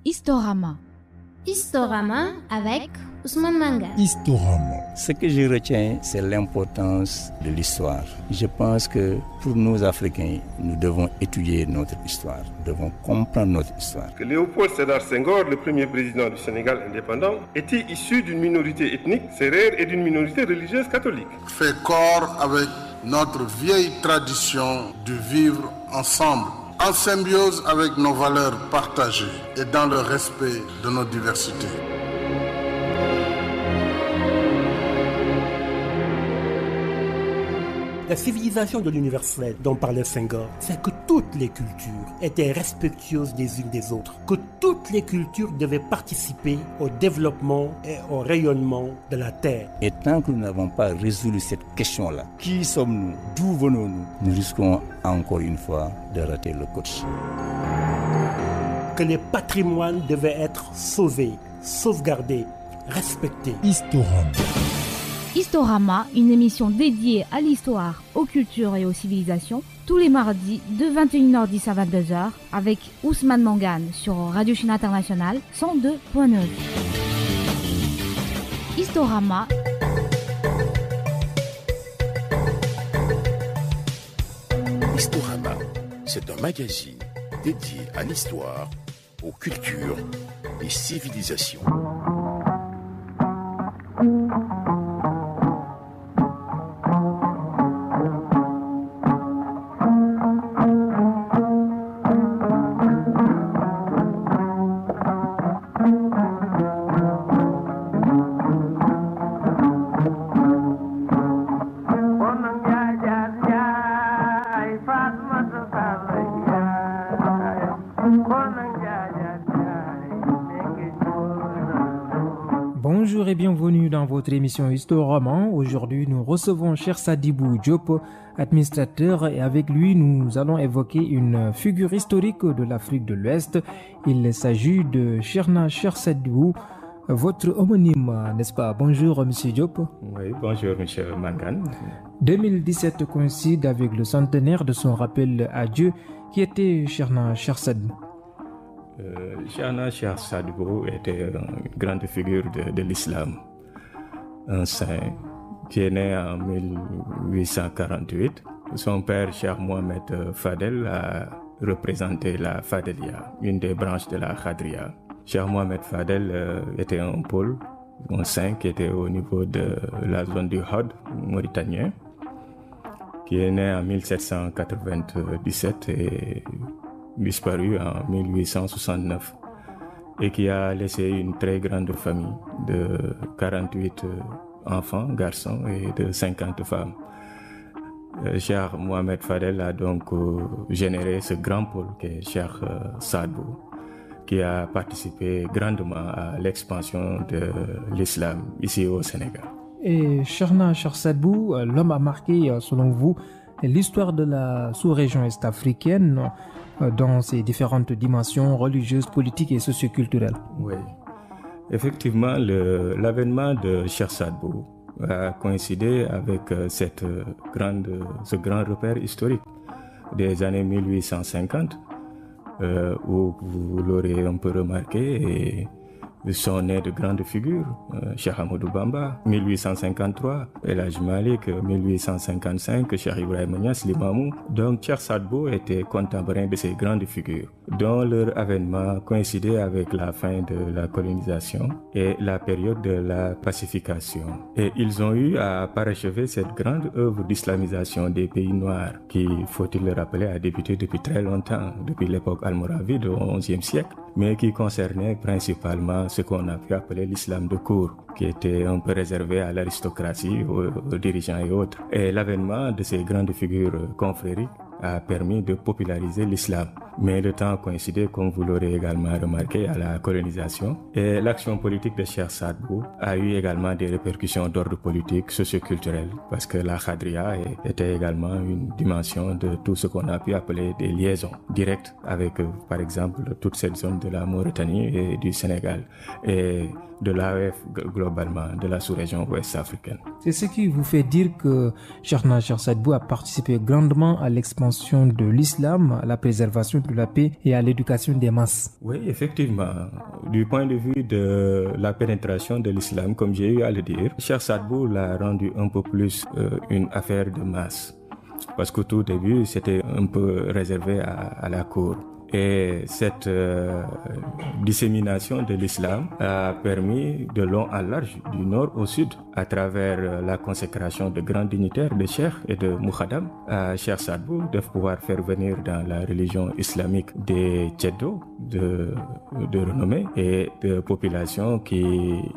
Historama. Historama avec Ousmane Manga. Historama. Ce que je retiens, c'est l'importance de l'histoire. Je pense que pour nous Africains, nous devons étudier notre histoire, nous devons comprendre notre histoire. Que Léopold Sédar Senghor, le premier président du Sénégal indépendant, était issu d'une minorité ethnique sérère et d'une minorité religieuse catholique. Fait corps avec notre vieille tradition de vivre ensemble, en symbiose avec nos valeurs partagées et dans le respect de nos diversités. La civilisation de l'universel dont parlait Senghor, c'est que toutes les cultures étaient respectueuses des unes des autres, que toutes les cultures devaient participer au développement et au rayonnement de la Terre. Et tant que nous n'avons pas résolu cette question-là, qui sommes-nous, d'où venons-nous, nous risquons encore une fois de rater le coach. Que les patrimoines devaient être sauvés, sauvegardés, respectés. Historama. Historama, une émission dédiée à l'histoire, aux cultures et aux civilisations, tous les mardis de 21h10 à 22h avec Ousmane Mangane sur Radio Chine Internationale 102.9. Historama. Historama, c'est un magazine dédié à l'histoire, aux cultures et civilisations. Bonjour et bienvenue dans votre émission Historama. Aujourd'hui, nous recevons Cheikh Sadibou Diop, administrateur, et avec lui, nous allons évoquer une figure historique de l'Afrique de l'Ouest. Il s'agit de Cheikh Sadibou, votre homonyme, n'est-ce pas? Bonjour, monsieur Diop. Oui, bonjour, monsieur Mangane. 2017 coïncide avec le centenaire de son rappel à Dieu. Qui était Cheikh Sadibou? Cheikh Sadibou était une grande figure de l'islam, un saint qui est né en 1848. Son père, Cheikh Mohamed Fadel, a représenté la Fadelia, une des branches de la Khadria. Cheikh Mohamed Fadel était un pôle, un saint qui était au niveau de la zone du Hod mauritanien, qui est né en 1797 et disparu en 1869 et qui a laissé une très grande famille de 48 enfants, garçons et de 50 femmes. Cheikh Mohamed Fadel a donc généré ce grand pôle qu'est Cheikh Sadibou, qui a participé grandement à l'expansion de l'islam ici au Sénégal. Et Cheikh Sadibou, l'homme a marqué, selon vous, l'histoire de la sous-région est-africaine dans ses différentes dimensions religieuses, politiques et socioculturelles. Oui, effectivement, l'avènement de Cheikh Sadibou a coïncidé avec ce grand repère historique des années 1850, où vous l'aurez un peu remarqué, et sont nés de grandes figures, Cheikh Ahmadou Bamba, 1853, El Hadj Malick, 1855, Cheikh Ibrahima Niass, l'Imamou. Donc Cheikh Sadibou était contemporain de ces grandes figures, dont leur avènement coïncidait avec la fin de la colonisation et la période de la pacification. Et ils ont eu à parachever cette grande œuvre d'islamisation des pays noirs, qui, faut-il le rappeler, a débuté depuis très longtemps, depuis l'époque almoravide au XIe siècle, mais qui concernait principalement ce qu'on a pu appeler l'islam de cour, qui était un peu réservé à l'aristocratie, aux dirigeants et autres. Et l'avènement de ces grandes figures confrériques a permis de populariser l'islam. Mais le temps a coïncidé, comme vous l'aurez également remarqué, à la colonisation. Et l'action politique de Cheikh Sadibou a eu également des répercussions d'ordre politique, socioculturel, parce que la Khadria était également une dimension de tout ce qu'on a pu appeler des liaisons directes avec, par exemple, toute cette zone de la Mauritanie et du Sénégal, et de l'AOF globalement, de la sous-région ouest-africaine. C'est ce qui vous fait dire que Cheikh Sadibou a participé grandement à l'expansion l'attention de l'islam à la préservation de la paix et à l'éducation des masses. Oui, effectivement. Du point de vue de la pénétration de l'islam, comme j'ai eu à le dire, Cheikh Sadbou l'a rendu un peu plus une affaire de masse. Parce qu'au tout début, c'était un peu réservé à la cour. Et cette dissémination de l'islam a permis de long en large, du nord au sud, à travers la consécration de grands dignitaires, de cheikhs et de moukhadam, à Cheikh Sadbou, de pouvoir faire venir dans la religion islamique des tcheddos de renommée et de populations qui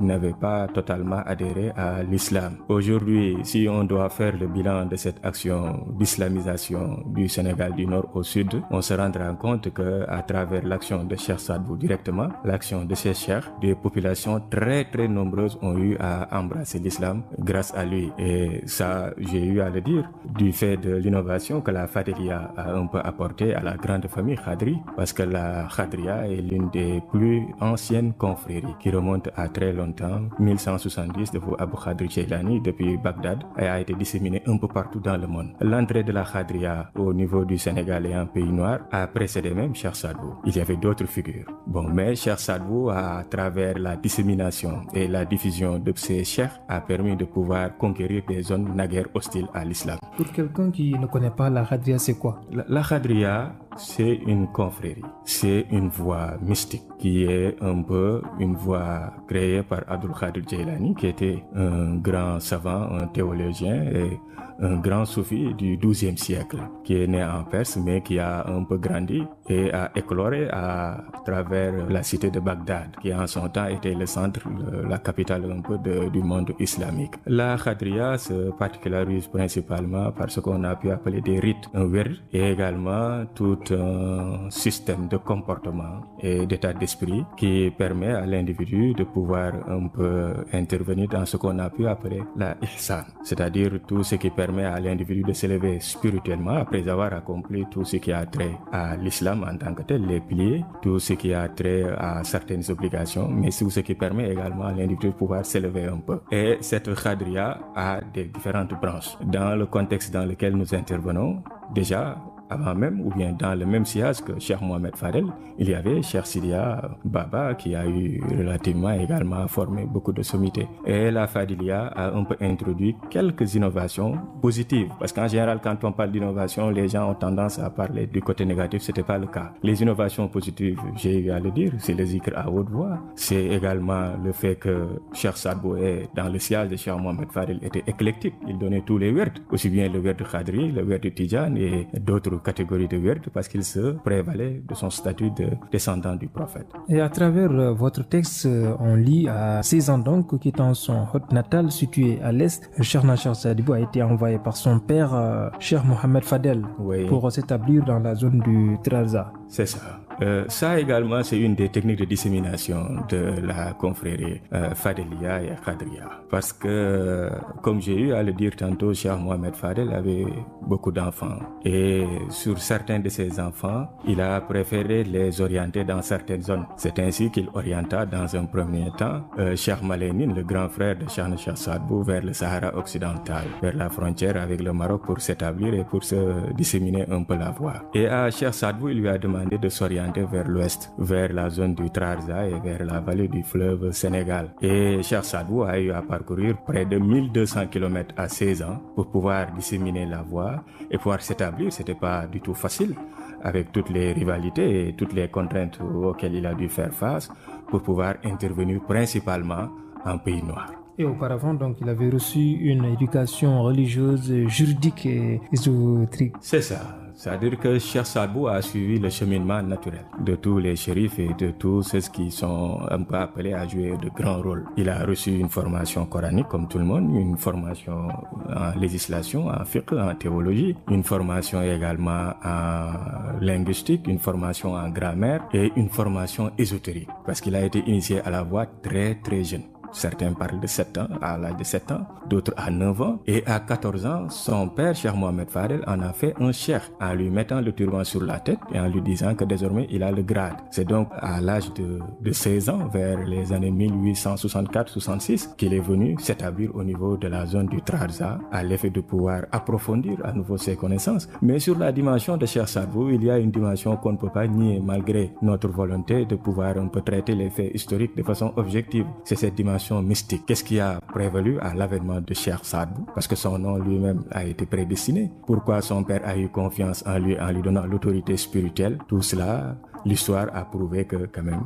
n'avaient pas totalement adhéré à l'islam. Aujourd'hui, si on doit faire le bilan de cette action d'islamisation du Sénégal du nord au sud, on se rendra compte qu'à travers l'action de Cheikh Sadbou directement, l'action de ces cheikhs, des populations très très nombreuses ont eu à embrasser l'islam grâce à lui. Et ça, j'ai eu à le dire, du fait de l'innovation que la Fadélia a un peu apporté à la grande famille Khadri, parce que la Khadria est l'une des plus anciennes confréries qui remonte à très longtemps, 1170 de Abou Khadri Cheylani depuis Bagdad, et a été disséminée un peu partout dans le monde. L'entrée de la Khadria au niveau du Sénégal et en pays noir a précédé même Cheikh Sadbou. Il y avait d'autres figures. Bon, mais Cheikh Sadbou, à travers la dissémination et la diffusion de ces cheikhs, a permis de pouvoir conquérir des zones naguère hostiles à l'islam. Pour quelqu'un qui ne connaît pas la Khadria, c'est quoi? La Khadria, c'est une confrérie. C'est une voie mystique qui est un peu une voie créée par Abdul Qadir Jailani, qui était un grand savant, un théologien et un grand soufi du XIIe siècle, qui est né en Perse, mais qui a un peu grandi et a écloré à travers la cité de Bagdad, qui en son temps était le centre, la capitale un peu du monde islamique. La Khadria se particularise principalement par ce qu'on a pu appeler des rites, un wird, et également tout un système de comportement et d'état d'esprit qui permet à l'individu de pouvoir un peu intervenir dans ce qu'on a pu appeler la ihsan, c'est-à-dire tout ce qui permet à l'individu de s'élever spirituellement après avoir accompli tout ce qui a trait à l'islam en tant que tel, les piliers, tout ce qui a trait à certaines obligations, mais tout ce qui permet également à l'individu de pouvoir s'élever un peu. Et cette Khadria a des différentes branches. Dans le contexte dans lequel nous intervenons, déjà, avant même, ou bien dans le même sillage que Cheikh Mohamed Fadel, il y avait Cheikh Sidia Baba qui a eu relativement également formé beaucoup de sommités. Et la Fadilia a un peu introduit quelques innovations positives. Parce qu'en général, quand on parle d'innovation, les gens ont tendance à parler du côté négatif. C'était pas le cas. Les innovations positives, j'ai eu à le dire, c'est le zikr à haute voix. C'est également le fait que Cheikh Sadbou est dans le sillage de Cheikh Mohamed Fadel était éclectique. Il donnait tous les werds, aussi bien le werd Khadri, le werd Tijan et d'autres catégorie de wird parce qu'il se prévalait de son statut de descendant du prophète. Et à travers votre texte, on lit à 16 ans donc, quittant son hôte natal situé à l'est, Cheikh Sadbou a été envoyé par son père, Cheikh Mohamed Fadel, pour s'établir dans la zone du Trarza. C'est ça. Ça également, c'est une des techniques de dissémination de la confrérie Fadelia et Khadria. Parce que, comme j'ai eu à le dire tantôt, Cheikh Mohamed Fadel avait beaucoup d'enfants. Et sur certains de ses enfants, il a préféré les orienter dans certaines zones. C'est ainsi qu'il orienta dans un premier temps Cheikh Malénine, le grand frère de Cheikh Sadbou, vers le Sahara occidental, vers la frontière avec le Maroc pour s'établir et pour se disséminer un peu la voie. Et à Cheikh Sadbou, il lui a demandé de s'orienter vers l'ouest, vers la zone du Trarza et vers la vallée du fleuve Sénégal. Et Cheikh Sadbou a eu à parcourir près de 1200 km à 16 ans pour pouvoir disséminer la voie et pouvoir s'établir. C'était pas du tout facile avec toutes les rivalités et toutes les contraintes auxquelles il a dû faire face pour pouvoir intervenir principalement en pays noir. Et auparavant, donc, il avait reçu une éducation religieuse, juridique et ésotérique. C'est ça. C'est-à-dire que Cheikh Sadbou a suivi le cheminement naturel de tous les shérifs et de tous ceux qui sont un peu appelés à jouer de grands rôles. Il a reçu une formation coranique comme tout le monde, une formation en législation, en fiqh, en théologie, une formation également en linguistique, une formation en grammaire et une formation ésotérique parce qu'il a été initié à la voie très très jeune. Certains parlent de 7 ans, à l'âge de 7 ans, d'autres à 9 ans. Et à 14 ans, son père, Cheikh Mohamed Fadel, en a fait un cheikh en lui mettant le turban sur la tête et en lui disant que désormais il a le grade. C'est donc à l'âge de 16 ans, vers les années 1864-66, qu'il est venu s'établir au niveau de la zone du Trarza à l'effet de pouvoir approfondir à nouveau ses connaissances. Mais sur la dimension de Cheikh Saad Bou, il y a une dimension qu'on ne peut pas nier malgré notre volonté de pouvoir un peu traiter les faits historiques de façon objective. C'est cette dimension mystique. Qu'est-ce qui a prévalu à l'avènement de Cheikh Saad Bou? Parce que son nom lui-même a été prédestiné. Pourquoi son père a eu confiance en lui donnant l'autorité spirituelle? Tout cela, l'histoire a prouvé que quand même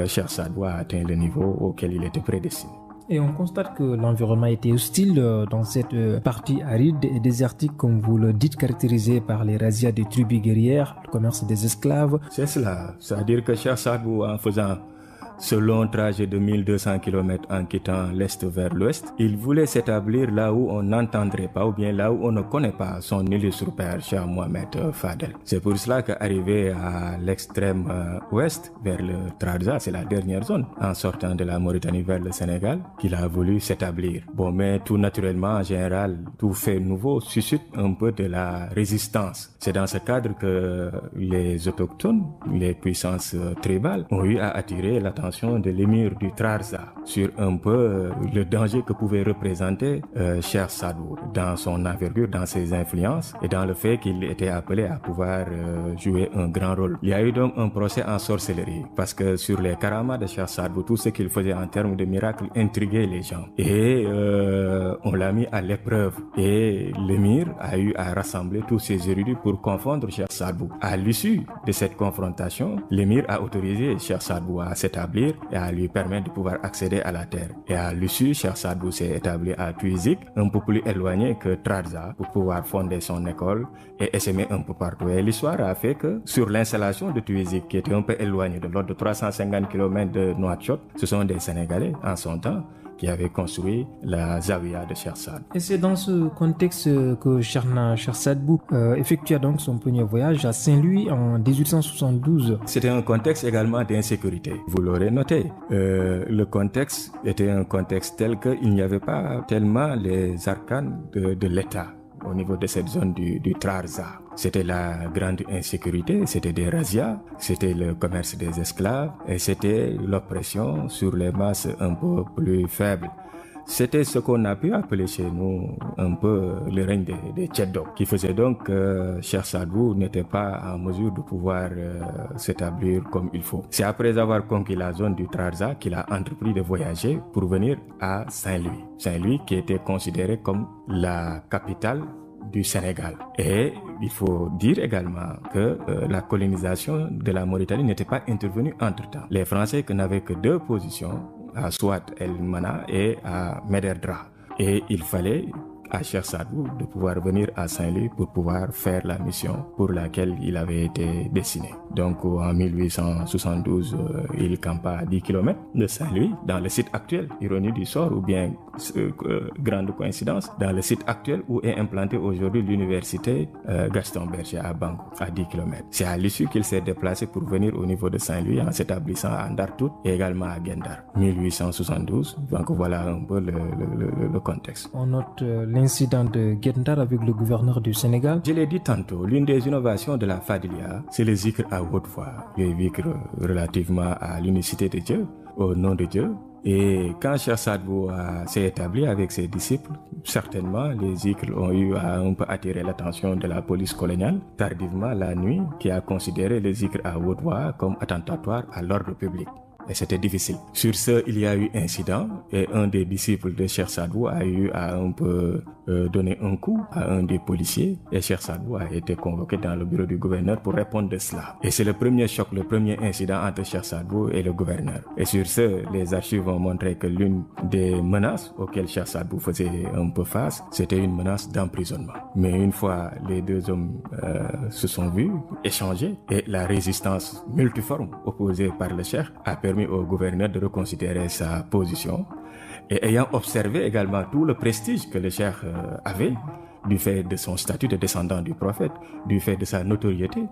Cheikh Saad Bou a atteint le niveau auquel il était prédestiné. Et on constate que l'environnement était hostile dans cette partie aride et désertique, comme vous le dites, caractérisée par les razzias des tribus guerrières, le commerce des esclaves. C'est cela. C'est-à-dire que Cheikh Saad Bou, en faisant ce long trajet de 1200 km en quittant l'est vers l'ouest, il voulait s'établir là où on n'entendrait pas ou bien là où on ne connaît pas son illustre père, Cheikh Mohamed Fadel. C'est pour cela qu'arrivé à l'extrême ouest, vers le Trarza, c'est la dernière zone, en sortant de la Mauritanie vers le Sénégal, qu'il a voulu s'établir. Bon, mais tout naturellement, en général, tout fait nouveau suscite un peu de la résistance. C'est dans ce cadre que les autochtones, les puissances tribales, ont eu à attirer l'attention de l'émir du Trarza sur un peu le danger que pouvait représenter Cheikh Saad Bou dans son envergure, dans ses influences et dans le fait qu'il était appelé à pouvoir jouer un grand rôle. Il y a eu donc un procès en sorcellerie parce que sur les karamas de Cheikh Saad Bou, tout ce qu'il faisait en termes de miracles intriguait les gens et on l'a mis à l'épreuve et l'émir a eu à rassembler tous ses érudits pour confondre Cheikh Saad Bou. À l'issue de cette confrontation, l'émir a autorisé Cheikh Saad Bou à s'établir et à lui permettre de pouvoir accéder à la terre. Et à l'issue, Cheikh Saad Bou s'est établi à Tuizik, un peu plus éloigné que Trarza, pour pouvoir fonder son école et essaimer un peu partout. Et l'histoire a fait que sur l'installation de Tuizik, qui était un peu éloigné de l'ordre de 350 km de Nouakchott, ce sont des Sénégalais en son temps qui avait construit la Zawiya de Cheikh Saad. Et c'est dans ce contexte que Cheikh Saad Bou effectua donc son premier voyage à Saint-Louis en 1872. C'était un contexte également d'insécurité. Vous l'aurez noté. Le contexte était un contexte tel qu'il n'y avait pas tellement les arcanes de l'État au niveau de cette zone du Trarza. C'était la grande insécurité, c'était des razzias, c'était le commerce des esclaves et c'était l'oppression sur les masses un peu plus faibles. C'était ce qu'on a pu appeler chez nous un peu le règne des Tchèdos, qui faisait donc que Cheikh Saad Bou n'était pas en mesure de pouvoir s'établir comme il faut. C'est après avoir conquis la zone du Trarza qu'il a entrepris de voyager pour venir à Saint-Louis. Saint-Louis qui était considéré comme la capitale du Sénégal. Et il faut dire également que la colonisation de la Mauritanie n'était pas intervenue entre-temps. Les Français n'avaient que deux positions, à Souat El Mana et à Mederdra. Et il fallait à Cheikh Saad Bou de pouvoir venir à Saint-Louis pour pouvoir faire la mission pour laquelle il avait été destiné. Donc en 1872, il campa à 10 km de Saint-Louis, dans le site actuel, ironie du sort ou bien grande coïncidence, dans le site actuel où est implantée aujourd'hui l'université Gaston Berger à Bangou, à 10 km. C'est à l'issue qu'il s'est déplacé pour venir au niveau de Saint-Louis en s'établissant à Ndartout et également à Gendar. 1872, donc voilà un peu le contexte. On note l'incident de Gendar avec le gouverneur du Sénégal. Je l'ai dit tantôt, l'une des innovations de la Fadilia, c'est le zikr à haute voix, le zikr relativement à l'unicité de Dieu, au nom de Dieu. Et quand Cheikh Saad Bou s'est établi avec ses disciples, certainement les zikrs ont eu à un peu attirer l'attention de la police coloniale, tardivement la nuit, qui a considéré les zikrs à haute voix comme attentatoire à l'ordre public. Et c'était difficile. Sur ce, il y a eu incident et un des disciples de Cheikh Saad Bou a eu à un peu donner un coup à un des policiers et Cheikh Saad Bou a été convoqué dans le bureau du gouverneur pour répondre de cela. Et c'est le premier choc, le premier incident entre Cheikh Saad Bou et le gouverneur. Et sur ce, les archives ont montré que l'une des menaces auxquelles Cheikh Saad Bou faisait un peu face, c'était une menace d'emprisonnement. Mais une fois les deux hommes se sont vus, échangés, et la résistance multiforme opposée par le Cheikh a permis au gouverneur de reconsidérer sa position et ayant observé également tout le prestige que le Cheikh avait du fait de son statut de descendant du prophète, du fait de sa notoriété,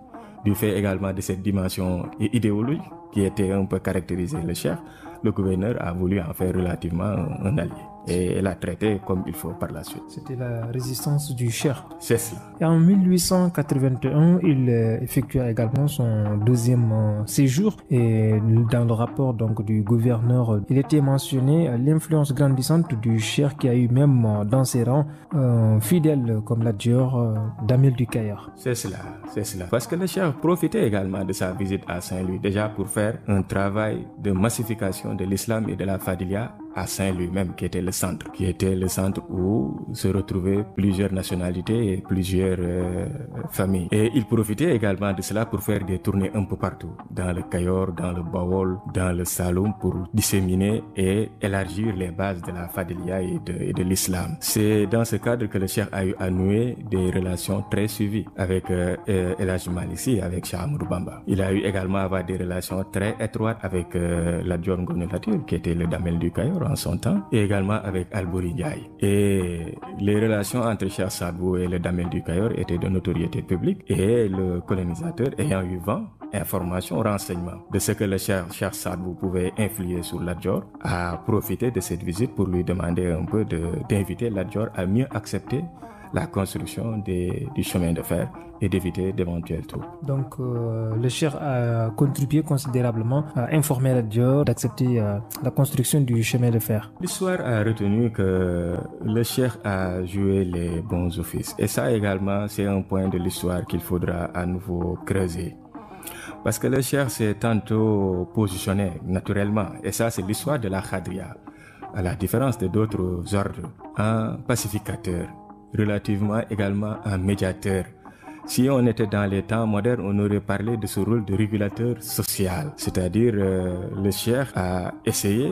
du fait également de cette dimension idéologique qui était un peu caractérisée le Cheikh, le gouverneur a voulu en faire relativement un allié. Et l'a traité comme il faut par la suite. C'était la résistance du Cheikh. C'est cela. Et en 1881, il effectua également son deuxième séjour. Et dans le rapport donc du gouverneur, il était mentionné l'influence grandissante du Cheikh qui a eu même dans ses rangs fidèle comme l'adjure d'Amir du Caire. C'est cela. Parce que le Cheikh profitait également de sa visite à Saint-Louis déjà pour faire un travail de massification de l'islam et de la Fadiliya à Saint-Louis même, qui était le centre où se retrouvaient plusieurs nationalités et plusieurs familles. Et il profitait également de cela pour faire des tournées un peu partout, dans le Cayor, dans le Bawol, dans le Saloum, pour disséminer et élargir les bases de la Fadiliya et de l'islam. C'est dans ce cadre que le Cheikh a eu à nouer des relations très suivies avec El Hadj Malick, avec Cheikh Ahmadou Bamba. Il a eu également à avoir des relations très étroites avec l'adjoint Ngoné Latyr, qui était le damel du Cayor en son temps, et également avec Albouri Ndiaye. Et les relations entre Cheikh Saad Bou et le damel du Cayor étaient de notoriété publique, et le colonisateur ayant eu vent, information, renseignement de ce que le Cheikh Saad Bou pouvait influer sur l'adjor, a profité de cette visite pour lui demander un peu d'inviter l'adjor à mieux accepter la construction du chemin de fer et d'éviter d'éventuels troubles. Donc le Cheikh a contribué considérablement à informer l'adjor d'accepter la construction du chemin de fer. L'histoire a retenu que le Cheikh a joué les bons offices. Et ça également, c'est un point de l'histoire qu'il faudra à nouveau creuser. Parce que le Cheikh s'est tantôt positionné naturellement, et ça c'est l'histoire de la Khadria, à la différence de d'autres ordres, un pacificateur, relativement également un médiateur. Si on était dans les temps modernes, on aurait parlé de ce rôle de régulateur social. C'est-à-dire, le Cheikh a essayé,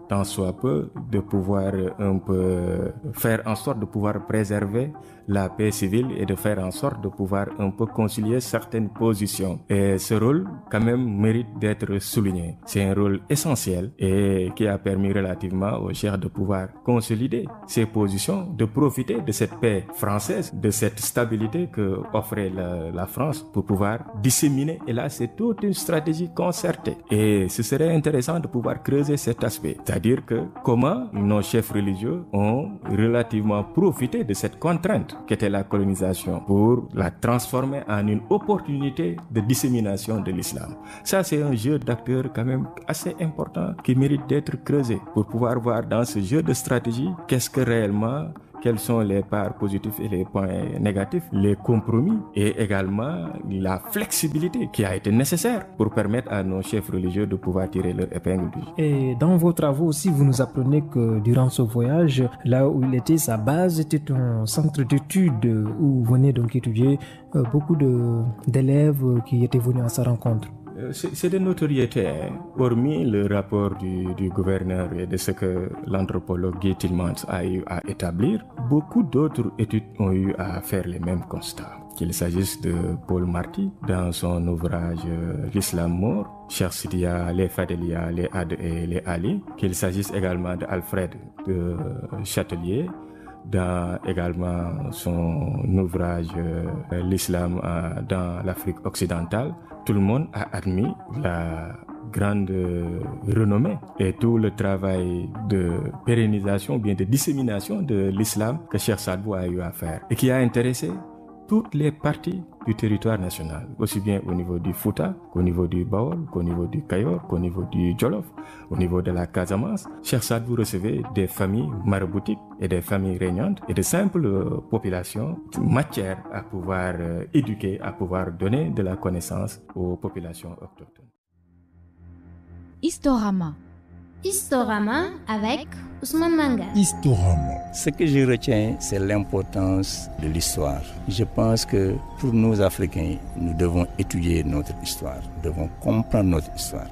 tant soit peu, de pouvoir un peu faire en sorte de pouvoir préserver la paix civile et de faire en sorte de pouvoir un peu concilier certaines positions. Et ce rôle, quand même, mérite d'être souligné. C'est un rôle essentiel et qui a permis relativement au Cheikh de pouvoir consolider ses positions, de profiter de cette paix française, de cette stabilité que offrait la France pour pouvoir disséminer. Et là, c'est toute une stratégie concertée. Et ce serait intéressant de pouvoir creuser cet aspect. C'est-à-dire que comment nos chefs religieux ont relativement profité de cette contrainte qu'était la colonisation pour la transformer en une opportunité de dissémination de l'islam. Ça, c'est un jeu d'acteurs quand même assez important qui mérite d'être creusé pour pouvoir voir dans ce jeu de stratégie qu'est-ce que réellement, quelles sont les parts positives et les points négatifs, les compromis et également la flexibilité qui a été nécessaire pour permettre à nos chefs religieux de pouvoir tirer leur épingle du jeu. Et dans vos travaux aussi, vous nous apprenez que durant ce voyage, là où il était, sa base était un centre d'études où venaient donc étudier beaucoup d'élèves qui étaient venus à sa rencontre. C'est de notoriété, hormis le rapport du gouverneur et de ce que l'anthropologue Guy Tillmans a eu à établir. Beaucoup d'autres études ont eu à faire les mêmes constats. Qu'il s'agisse de Paul Marty dans son ouvrage L'Islam mort, Cheikh Sidiya, les Fadiliya, les Ad et les Ali, qu'il s'agisse également d'Alfred de Châtelier, dans également son ouvrage L'Islam dans l'Afrique occidentale. Tout le monde a admis la grande renommée et tout le travail de pérennisation, bien de dissémination de l'islam que Cheikh Saad Bou a eu à faire et qui a intéressé toutes les parties du territoire national, aussi bien au niveau du Fouta, qu'au niveau du Bawol, qu'au niveau du Cayor, qu'au niveau du Jolof, au niveau de la Casamance. Cheikh Saad Bou recevait des familles maraboutiques et des familles régnantes et de simples populations, matière à pouvoir éduquer, à pouvoir donner de la connaissance aux populations autochtones. Historama. Historama avec Ousmane Mangan. Historama. Ce que je retiens, c'est l'importance de l'histoire. Je pense que pour nous Africains, nous devons étudier notre histoire, nous devons comprendre notre histoire.